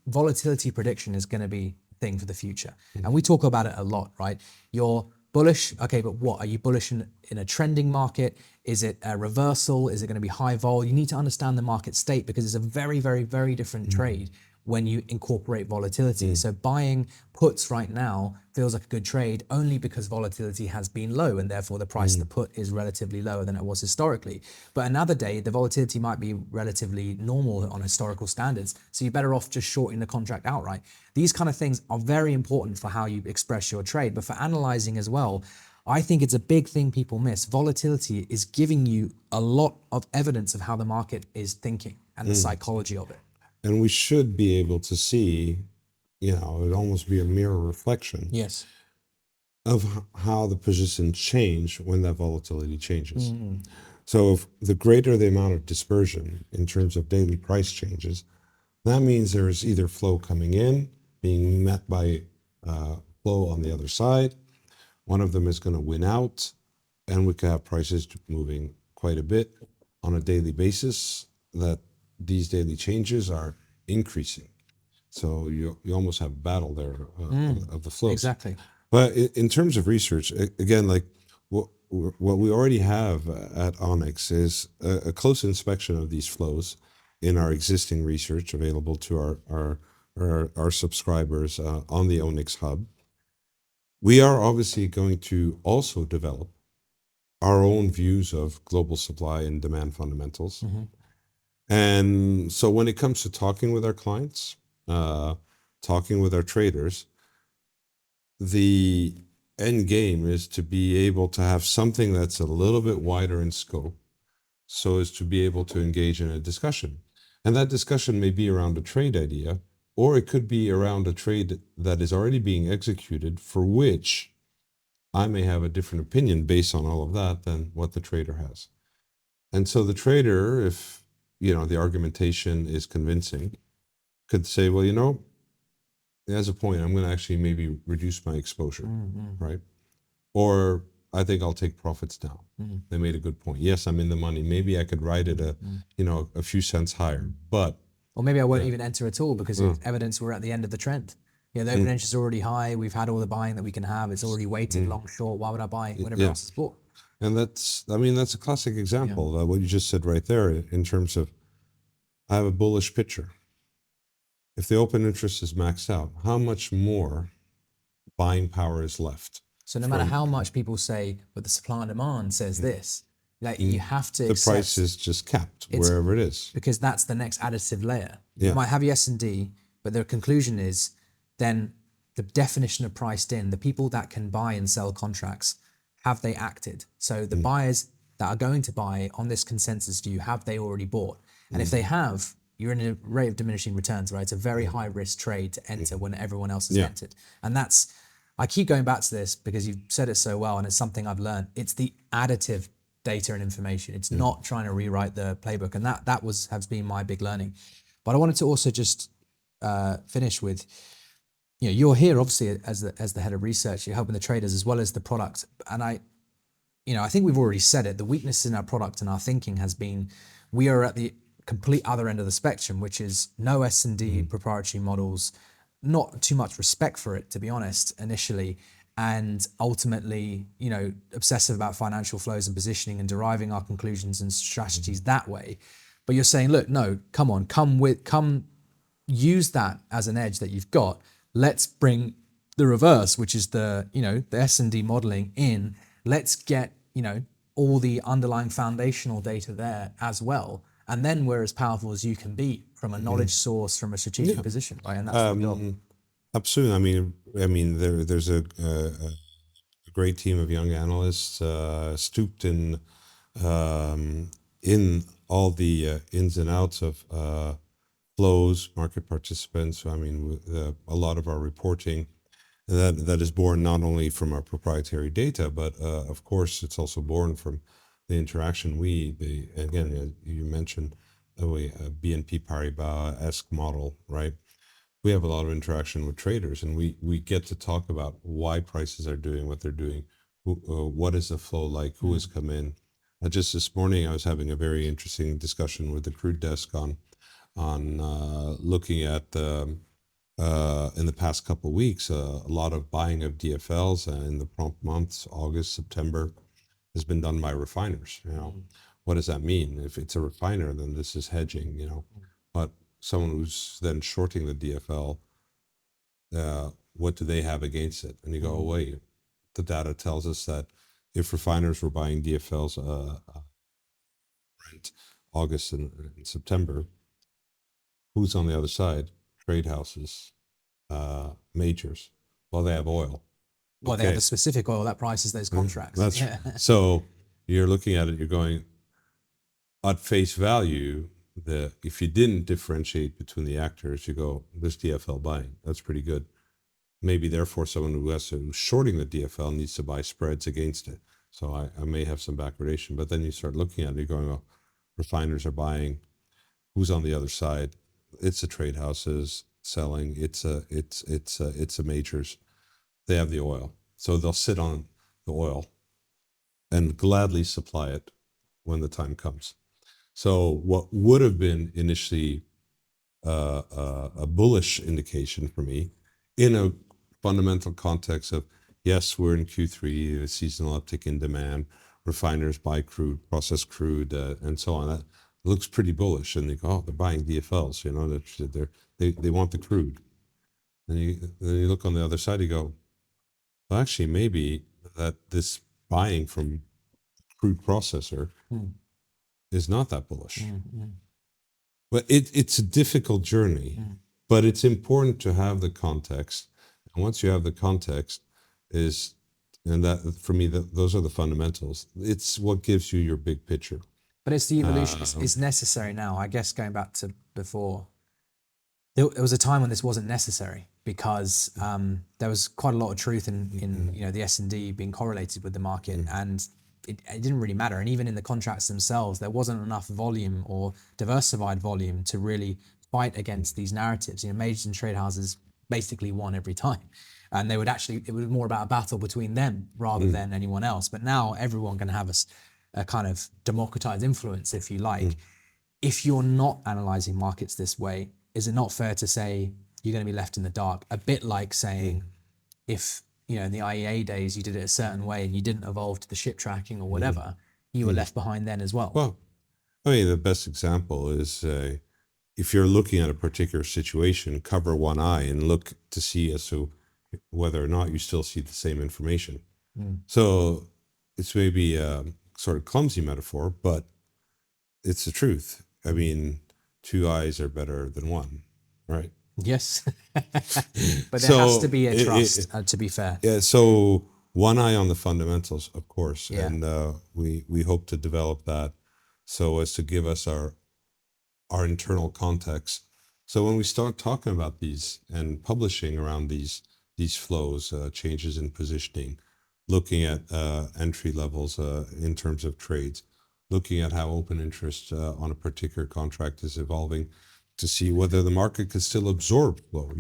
Speaker 2: volatility prediction is going to be a thing for the future. And we talk about it a lot, right? You're bullish, okay, but what? Are you bullish in a trending market? Is it a reversal? Is it going to be high vol? You need to understand the market state because it's a very, very, very different trade when you incorporate volatility. So buying puts right now feels like a good trade only because volatility has been low and therefore the price of the put is relatively lower than it was historically. But another day, the volatility might be relatively normal on historical standards. So you're better off just shorting the contract outright. These kind of things are very important for how you express your trade, but for analyzing as well, I think it's a big thing people miss. Volatility is giving you a lot of evidence of how the market is thinking and the psychology of it.
Speaker 1: And we should be able to see, it'd almost be a mirror reflection of how the positions change when that volatility changes. So if the greater the amount of dispersion in terms of daily price changes, that means there's either flow coming in, being met by flow on the other side. One of them is going to win out, and we could have prices moving quite a bit on a daily basis, that these daily changes are increasing. So you almost have a battle there of the flows.
Speaker 2: Exactly.
Speaker 1: But in terms of research, again, like what we already have at Onyx is a close inspection of these flows in our existing research available to our subscribers on the Onyx Hub. We are obviously going to also develop our own views of global supply and demand fundamentals. And so when it comes to talking with our clients, talking with our traders, the end game is to be able to have something that's a little bit wider in scope so as to be able to engage in a discussion. And that discussion may be around a trade idea, or it could be around a trade that is already being executed for which I may have a different opinion based on all of that than what the trader has. And so the trader, if the argumentation is convincing, could say, well, as a point, I'm going to actually maybe reduce my exposure, right? Or I think I'll take profits down. They made a good point. Yes, I'm in the money. Maybe I could ride it a few cents higher, but
Speaker 2: or maybe I won't even enter at all because it's evidence we're at the end of the trend. The open interest is already high. We've had all the buying that we can have. It's already weighted long, short. Why would I buy when everyone else is bought?
Speaker 1: And that's a classic example of what you just said right there in terms of I have a bullish picture. If the open interest is maxed out, how much more buying power is left?
Speaker 2: So no matter how much people say, but the supply and demand says this, like you have to
Speaker 1: the price is just capped wherever it is.
Speaker 2: Because that's the next additive layer. You might have your S&D, but the conclusion is then the definition of priced in, the people that can buy and sell contracts, have they acted? So the buyers that are going to buy on this consensus view, have they already bought? And if they have, you're in a rate of diminishing returns, right? It's a very high risk trade to enter when everyone else has entered. And that's, I keep going back to this because you've said it so well, and it's something I've learned. It's the additive data and information. It's not trying to rewrite the playbook. And that has been my big learning. But I wanted to also just finish with, you're here obviously as the head of research. You're helping the traders as well as the product. And I think we've already said it. The weakness in our product and our thinking has been we are at the complete other end of the spectrum, which is no S&D proprietary models, not too much respect for it, to be honest, initially, and ultimately, obsessive about financial flows and positioning and deriving our conclusions and strategies that way. But you're saying, look, no, come use that as an edge that you've got. Let's bring the reverse, which is the S&D modeling in. Let's get, all the underlying foundational data there as well. And then we're as powerful as you can be from a knowledge source, from a strategic position, right? And that's the job.
Speaker 1: Absolutely. I mean, there's a great team of young analysts stooped in all the ins and outs of flows, market participants. I mean, a lot of our reporting that is born not only from our proprietary data, but of course, it's also born from the interaction again, you mentioned a BNP Paribas-esque model, right? We have a lot of interaction with traders, and we get to talk about why prices are doing what they're doing, what is the flow like, who has come in. Just this morning, I was having a very interesting discussion with the crude desk on looking at in the past couple of weeks, a lot of buying of DFLs in the prompt months, August, September, has been done by refiners. What does that mean? If it's a refiner, then this is hedging. But someone who's then shorting the DFL, what do they have against it? And you go, oh, wait, the data tells us that if refiners were buying DFLs Brent, August and September, who's on the other side? Trade houses, majors. Well, they have oil.
Speaker 2: Well, they have a specific oil that prices those contracts.
Speaker 1: So you're looking at it, you're going, at face value, if you didn't differentiate between the actors, you go, there's DFL buying. That's pretty good. Maybe therefore someone who's shorting the DFL needs to buy spreads against it. So I may have some backwardation, but then you start looking at it, you're going, oh, refiners are buying. Who's on the other side? It's the trade houses selling. It's a majors. They have the oil, so they'll sit on the oil and gladly supply it when the time comes. So what would have been initially a bullish indication for me in a fundamental context of, yes, we're in Q3, a seasonal uptick in demand, refiners buy crude, processed crude, and so on. That looks pretty bullish. And they go, oh, they're buying DFLs, they want the crude. And then you look on the other side, you go, well, actually, maybe that this buying from crude processor is not that bullish. But it's a difficult journey, but it's important to have the context. And once you have the context, and that for me, those are the fundamentals. It's what gives you your big picture.
Speaker 2: But it's the evolution. It's necessary now. I guess going back to before, there was a time when this wasn't necessary because there was quite a lot of truth in the S&D being correlated with the market, and it didn't really matter. And even in the contracts themselves, there wasn't enough volume or diversified volume to really fight against these narratives. Majors and trade houses basically won every time, and it was more about a battle between them rather than anyone else. But now everyone can have a kind of democratized influence, if you like. If you're not analyzing markets this way, is it not fair to say you're going to be left in the dark? A bit like saying, if in the IEA days you did it a certain way and you didn't evolve to the ship tracking or whatever, you were left behind then as well.
Speaker 1: Well, I mean, the best example is if you're looking at a particular situation, cover one eye and look to see as to whether or not you still see the same information. So it's maybe a sort of clumsy metaphor, but it's the truth. I mean, two eyes are better than one, right?
Speaker 2: Yes. But there has to be a trust, to be fair.
Speaker 1: Yeah, so one eye on the fundamentals, of course,
Speaker 2: Yeah.
Speaker 1: and we hope to develop that so as to give us our internal context. So when we start talking about these and publishing around these flows, changes in positioning, looking at entry levels in terms of trades, looking at how open interest on a particular contract is evolving, to see whether the market could still absorb flow,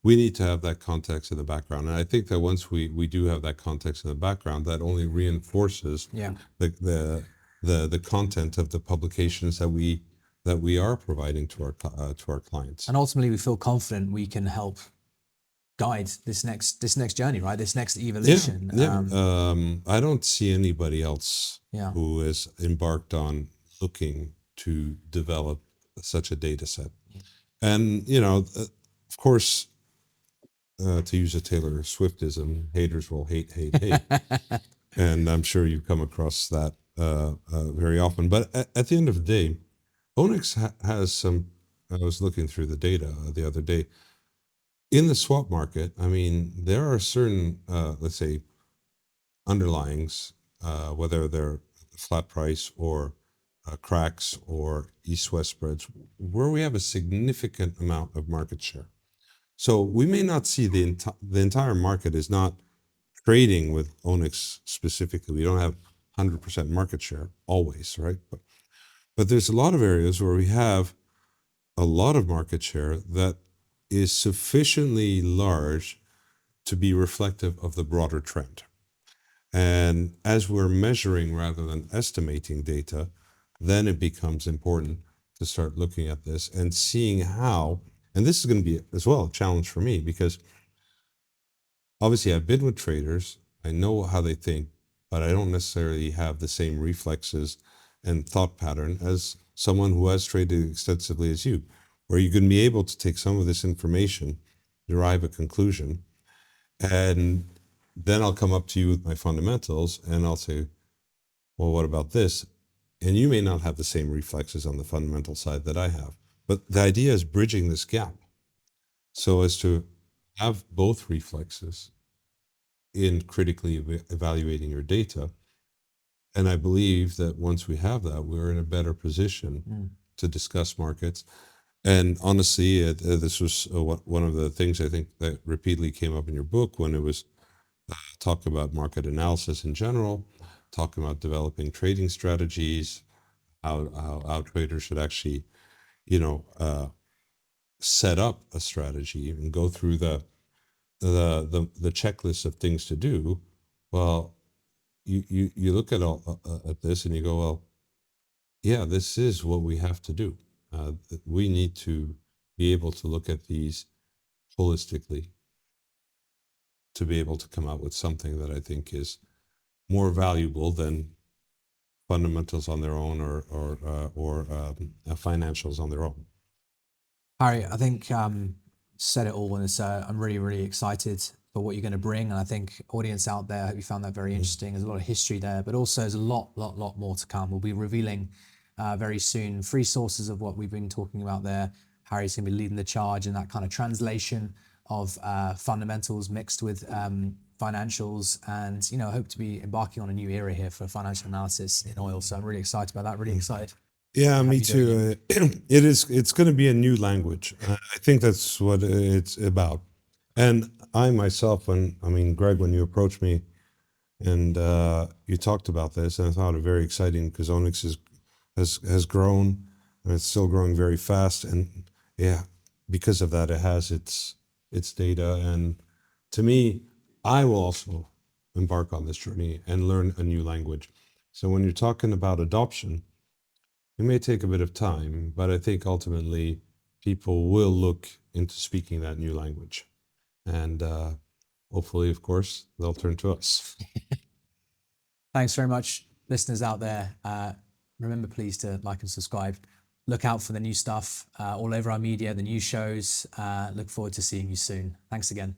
Speaker 1: we need to have that context in the background. And I think that once we do have that context in the background, that only reinforces the content of the publications that we are providing to our clients.
Speaker 2: And ultimately, we feel confident we can help guide this next journey, right? This next evolution.
Speaker 1: I don't see anybody else who is embarked on looking to develop such a data set. And, of course, to use a Taylor Swiftism, haters will hate. And I'm sure you come across that very often. But at the end of the day, Onyx has some, I was looking through the data the other day. In the swap market, I mean, there are certain, let's say, underlyings, whether they're flat price or cracks or east-west spreads, where we have a significant amount of market share. So we may not see the entire market is not trading with Onyx specifically. We don't have 100% market share always, right? But there's a lot of areas where we have a lot of market share that is sufficiently large to be reflective of the broader trend. And as we're measuring rather than estimating data, then it becomes important to start looking at this and seeing how, and this is going to be as well a challenge for me, because obviously I've been with traders, I know how they think, but I don't necessarily have the same reflexes and thought pattern as someone who has traded extensively as you, where you're going to be able to take some of this information, derive a conclusion, and then I'll come up to you with my fundamentals and I'll say, well, what about this? And you may not have the same reflexes on the fundamental side that I have. But the idea is bridging this gap so as to have both reflexes in critically evaluating your data. And I believe that once we have that, we're in a better position to discuss markets. And honestly, this was one of the things I think that repeatedly came up in your book when it was talking about market analysis in general, talking about developing trading strategies, how traders should actually, set up a strategy and go through the checklist of things to do. Well, you look at at this and you go, well, yeah, this is what we have to do. We need to be able to look at these holistically to be able to come out with something that I think is more valuable than fundamentals on their own or financials on their own.
Speaker 2: Harry, I think said it all, and I'm really, really excited for what you're going to bring. And I think audience out there, I hope you found that very interesting. There's a lot of history there, but also there's a lot more to come. We'll be revealing very soon free sources of what we've been talking about there. Harry's going to be leading the charge in that kind of translation of fundamentals mixed with financials, and hope to be embarking on a new era here for financial analysis in oil. So I'm really excited about that. Really excited.
Speaker 1: Yeah, me
Speaker 2: you doing
Speaker 1: too. It's going to be a new language. I think that's what it's about. And I myself, Greg, when you approached me and you talked about this, and I thought it very exciting because Onyx has grown and it's still growing very fast. And yeah, because of that, it has its data. And to me, I will also embark on this journey and learn a new language. So when you're talking about adoption, it may take a bit of time, but I think ultimately people will look into speaking that new language. And hopefully, of course, they'll turn to us.
Speaker 2: Thanks very much, listeners out there. Remember, please, to like and subscribe. Look out for the new stuff all over our media, the new shows. Look forward to seeing you soon. Thanks again.